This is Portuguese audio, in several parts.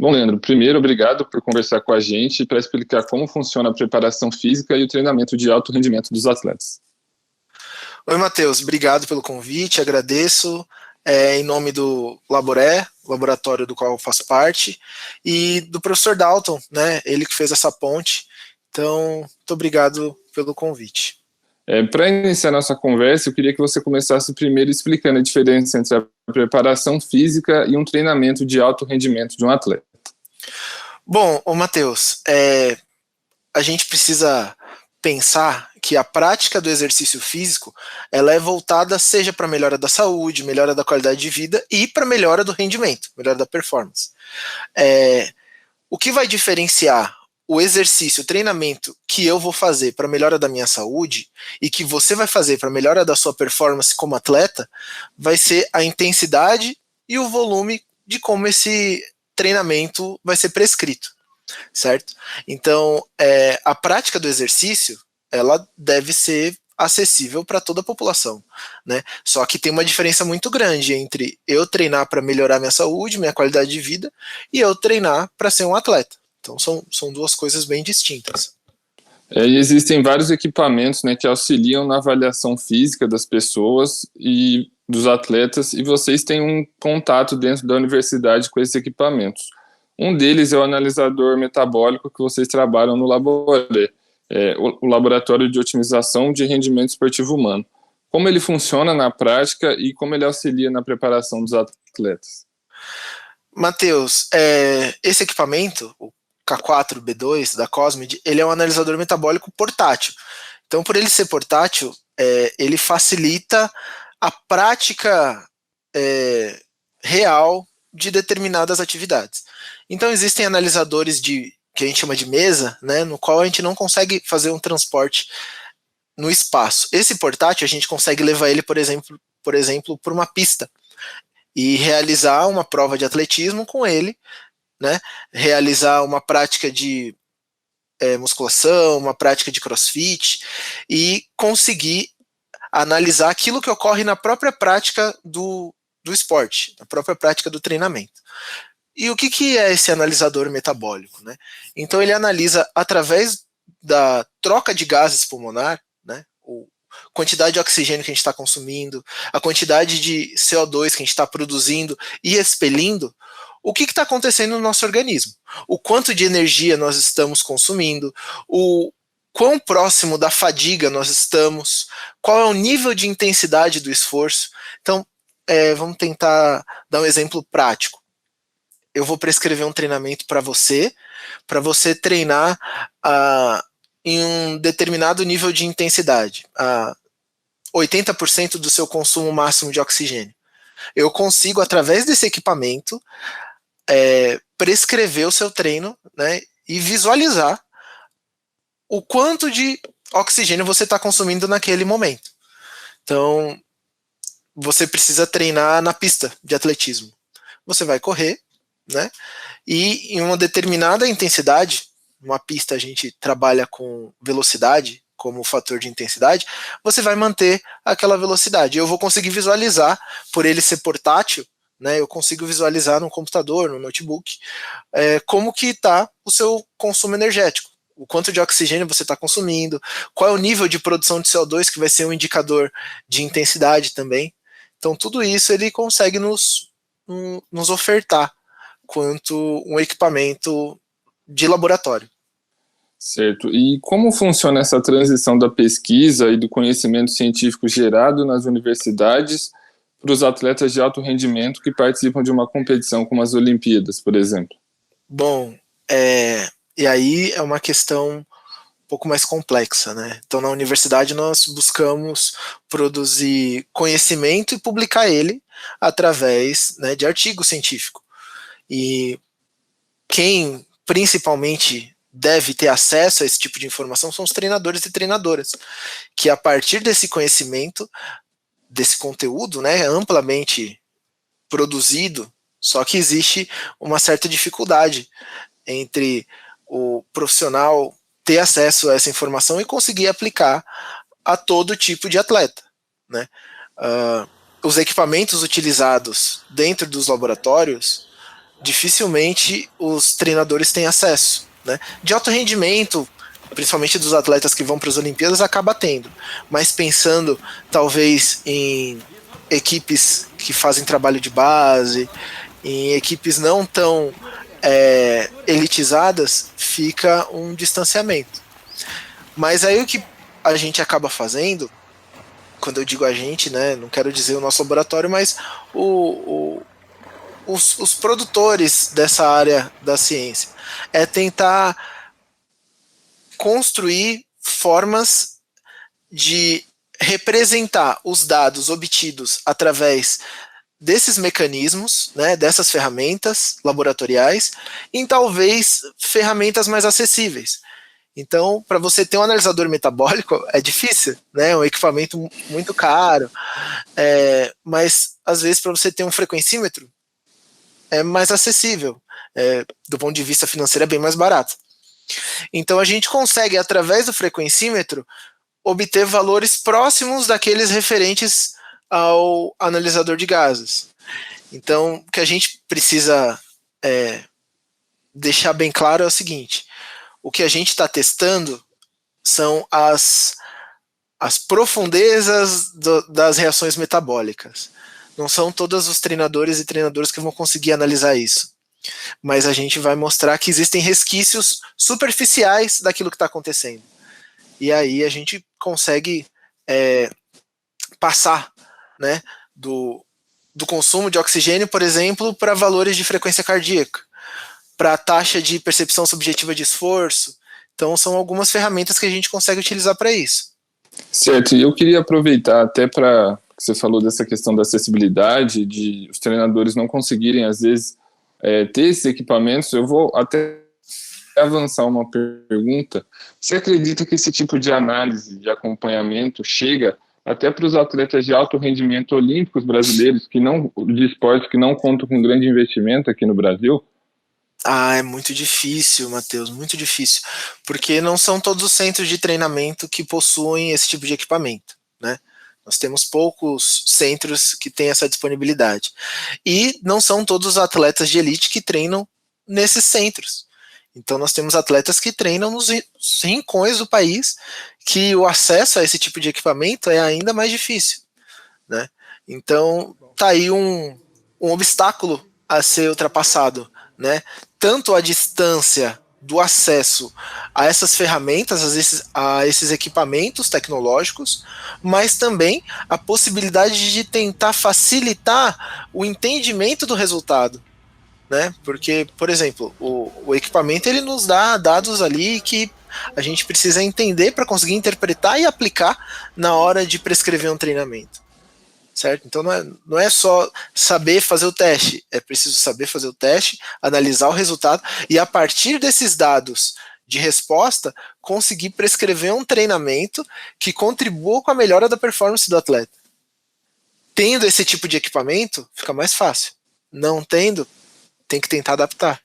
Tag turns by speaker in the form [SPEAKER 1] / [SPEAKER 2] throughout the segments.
[SPEAKER 1] Bom, Leandro, primeiro, obrigado por conversar com a gente para explicar como funciona a preparação física e o treinamento de alto rendimento dos atletas.
[SPEAKER 2] Oi, Matheus, obrigado pelo convite, agradeço em nome do Laboré, laboratório do qual eu faço parte, e do professor Dalton, né, ele que fez essa ponte. Então, muito obrigado pelo convite.
[SPEAKER 1] Para iniciar nossa conversa, eu queria que você começasse primeiro explicando a diferença entre a preparação física e um treinamento de alto rendimento de um atleta.
[SPEAKER 2] Bom, Matheus, a gente precisa pensar que a prática do exercício físico ela é voltada seja para melhora da saúde, melhora da qualidade de vida e para melhora do rendimento, melhora da performance. O que vai diferenciar o exercício, o treinamento que eu vou fazer para melhora da minha saúde e que você vai fazer para melhora da sua performance como atleta, vai ser a intensidade e o volume de como esse treinamento vai ser prescrito, certo? Então, a prática do exercício, ela deve ser acessível para toda a população, né? Só que tem uma diferença muito grande entre eu treinar para melhorar minha saúde, minha qualidade de vida, e eu treinar para ser um atleta. Então são duas coisas bem distintas.
[SPEAKER 1] E existem vários equipamentos, né, que auxiliam na avaliação física das pessoas e dos atletas, e vocês têm um contato dentro da universidade com esses equipamentos. Um deles é o analisador metabólico que vocês trabalham no Laboré, o Laboratório de Otimização de Rendimento Esportivo Humano. Como ele funciona na prática e como ele auxilia na preparação dos atletas?
[SPEAKER 2] Matheus, esse equipamento, o K4B2 da Cosmid, ele é um analisador metabólico portátil. Então, por ele ser portátil, ele facilita a prática real de determinadas atividades. Então, existem analisadores que a gente chama de mesa, né, no qual a gente não consegue fazer um transporte no espaço. Esse portátil, a gente consegue levar ele, por exemplo, para uma pista e realizar uma prova de atletismo com ele, né, realizar uma prática de musculação, uma prática de crossfit e conseguir analisar aquilo que ocorre na própria prática do esporte, na própria prática do treinamento. E o que é esse analisador metabólico, né? Então ele analisa através da troca de gases pulmonar, né, a quantidade de oxigênio que a gente está consumindo, a quantidade de CO2 que a gente está produzindo e expelindo, o que está acontecendo no nosso organismo, o quanto de energia nós estamos consumindo, o quão próximo da fadiga nós estamos, qual é o nível de intensidade do esforço. Então, vamos tentar dar um exemplo prático. Eu vou prescrever um treinamento para você treinar em um determinado nível de intensidade, 80% do seu consumo máximo de oxigênio. Eu consigo, através desse equipamento, prescrever o seu treino, né, e visualizar o quanto de oxigênio você está consumindo naquele momento. Então, você precisa treinar na pista de atletismo. Você vai correr, né? E em uma determinada intensidade, numa pista a gente trabalha com velocidade como fator de intensidade, você vai manter aquela velocidade. Eu vou conseguir visualizar, por ele ser portátil, né? Eu consigo visualizar no computador, no notebook, como que está o seu consumo energético. O quanto de oxigênio você está consumindo, qual é o nível de produção de CO2, que vai ser um indicador de intensidade também. Então, tudo isso ele consegue nos ofertar quanto um equipamento de laboratório.
[SPEAKER 1] Certo. E como funciona essa transição da pesquisa e do conhecimento científico gerado nas universidades para os atletas de alto rendimento que participam de uma competição como as Olimpíadas, por exemplo?
[SPEAKER 2] Bom, e aí é uma questão um pouco mais complexa, né? Então, na universidade nós buscamos produzir conhecimento e publicar ele através, né, de artigo científico. E quem principalmente deve ter acesso a esse tipo de informação são os treinadores e treinadoras, que a partir desse conhecimento, desse conteúdo, né, amplamente produzido, só que existe uma certa dificuldade entre o profissional ter acesso a essa informação e conseguir aplicar a todo tipo de atleta, né? Os equipamentos utilizados dentro dos laboratórios dificilmente os treinadores têm acesso, né? De alto rendimento, principalmente dos atletas que vão para as Olimpíadas, acaba tendo. Mas pensando talvez em equipes que fazem trabalho de base, em equipes não tão elitizadas, fica um distanciamento. Mas aí o que a gente acaba fazendo, quando eu digo a gente, né, não quero dizer o nosso laboratório, mas os produtores dessa área da ciência, é tentar construir formas de representar os dados obtidos através desses mecanismos, né, dessas ferramentas laboratoriais, em talvez ferramentas mais acessíveis. Então, para você ter um analisador metabólico é difícil, né? É um equipamento muito caro, mas às vezes para você ter um frequencímetro é mais acessível, do ponto de vista financeiro é bem mais barato. Então a gente consegue, através do frequencímetro, obter valores próximos daqueles referentes ao analisador de gases. Então, o que a gente precisa deixar bem claro é o seguinte: o que a gente está testando são as profundezas das reações metabólicas. Não são todos os treinadores e treinadoras que vão conseguir analisar isso. Mas a gente vai mostrar que existem resquícios superficiais daquilo que está acontecendo. E aí a gente consegue passar, né, do consumo de oxigênio, por exemplo, para valores de frequência cardíaca, para a taxa de percepção subjetiva de esforço. Então são algumas ferramentas que a gente consegue utilizar para isso.
[SPEAKER 1] Certo, e eu queria aproveitar até para que você falou dessa questão da acessibilidade, de os treinadores não conseguirem, às vezes, ter esses equipamentos. Eu vou até avançar uma pergunta. Você acredita que esse tipo de análise, de acompanhamento, chega até para os atletas de alto rendimento olímpicos brasileiros, de esporte que não contam com grande investimento aqui no Brasil?
[SPEAKER 2] É muito difícil, Matheus, muito difícil, porque não são todos os centros de treinamento que possuem esse tipo de equipamento, né? Nós temos poucos centros que têm essa disponibilidade. E não são todos os atletas de elite que treinam nesses centros. Então nós temos atletas que treinam nos rincões do país, que o acesso a esse tipo de equipamento é ainda mais difícil, né? Então tá aí um obstáculo a ser ultrapassado, né? Tanto a distância do acesso a essas ferramentas, a esses equipamentos tecnológicos, mas também a possibilidade de tentar facilitar o entendimento do resultado, né? Porque, por exemplo, o equipamento ele nos dá dados ali que a gente precisa entender para conseguir interpretar e aplicar na hora de prescrever um treinamento. Certo? Então não é só saber fazer o teste, é preciso saber fazer o teste, analisar o resultado e a partir desses dados de resposta conseguir prescrever um treinamento que contribua com a melhora da performance do atleta. Tendo esse tipo de equipamento, fica mais fácil. Não tendo, tem que tentar adaptar.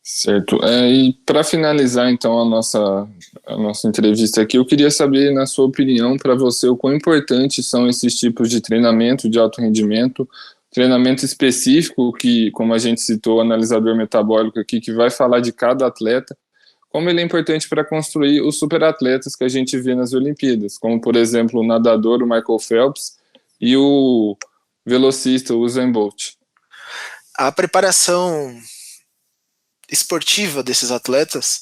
[SPEAKER 1] Certo. E para finalizar, então, a nossa entrevista aqui, eu queria saber, na sua opinião, para você, o quão importantes são esses tipos de treinamento de alto rendimento, treinamento específico, que, como a gente citou, o analisador metabólico aqui, que vai falar de cada atleta, como ele é importante para construir os superatletas que a gente vê nas Olimpíadas, como, por exemplo, o nadador, o Michael Phelps, e o velocista, o Usain Bolt.
[SPEAKER 2] A preparação esportiva desses atletas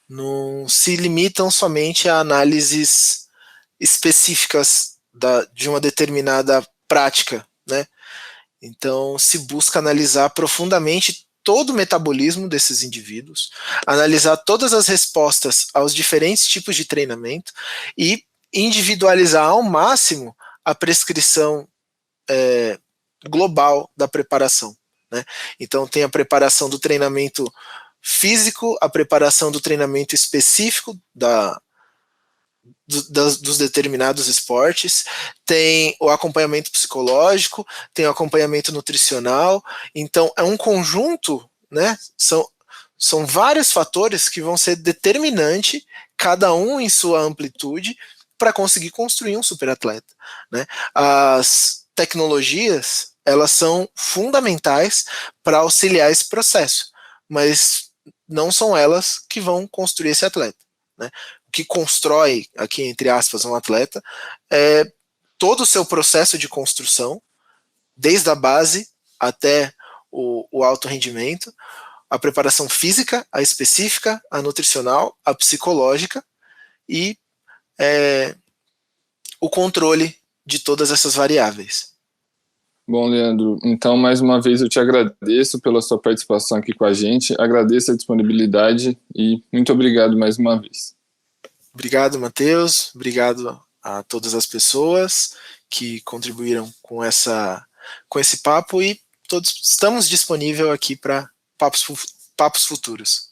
[SPEAKER 2] não se limitam somente a análises específicas de uma determinada prática, né? Então se busca analisar profundamente todo o metabolismo desses indivíduos, analisar todas as respostas aos diferentes tipos de treinamento e individualizar ao máximo a prescrição global da preparação, né? Então tem a preparação do treinamento físico, a preparação do treinamento específico dos determinados esportes, tem o acompanhamento psicológico, tem o acompanhamento nutricional. Então é um conjunto, né? São vários fatores que vão ser determinante, cada um em sua amplitude, para conseguir construir um superatleta, né? As tecnologias elas são fundamentais para auxiliar esse processo, mas não são elas que vão construir esse atleta, né? O que constrói, aqui entre aspas, um atleta é todo o seu processo de construção, desde a base até o alto rendimento, a preparação física, a específica, a nutricional, a psicológica e o controle de todas essas variáveis.
[SPEAKER 1] Bom, Leandro, então mais uma vez eu te agradeço pela sua participação aqui com a gente, agradeço a disponibilidade e muito obrigado mais uma vez.
[SPEAKER 2] Obrigado, Matheus, obrigado a todas as pessoas que contribuíram com esse papo e todos estamos disponíveis aqui para papos futuros.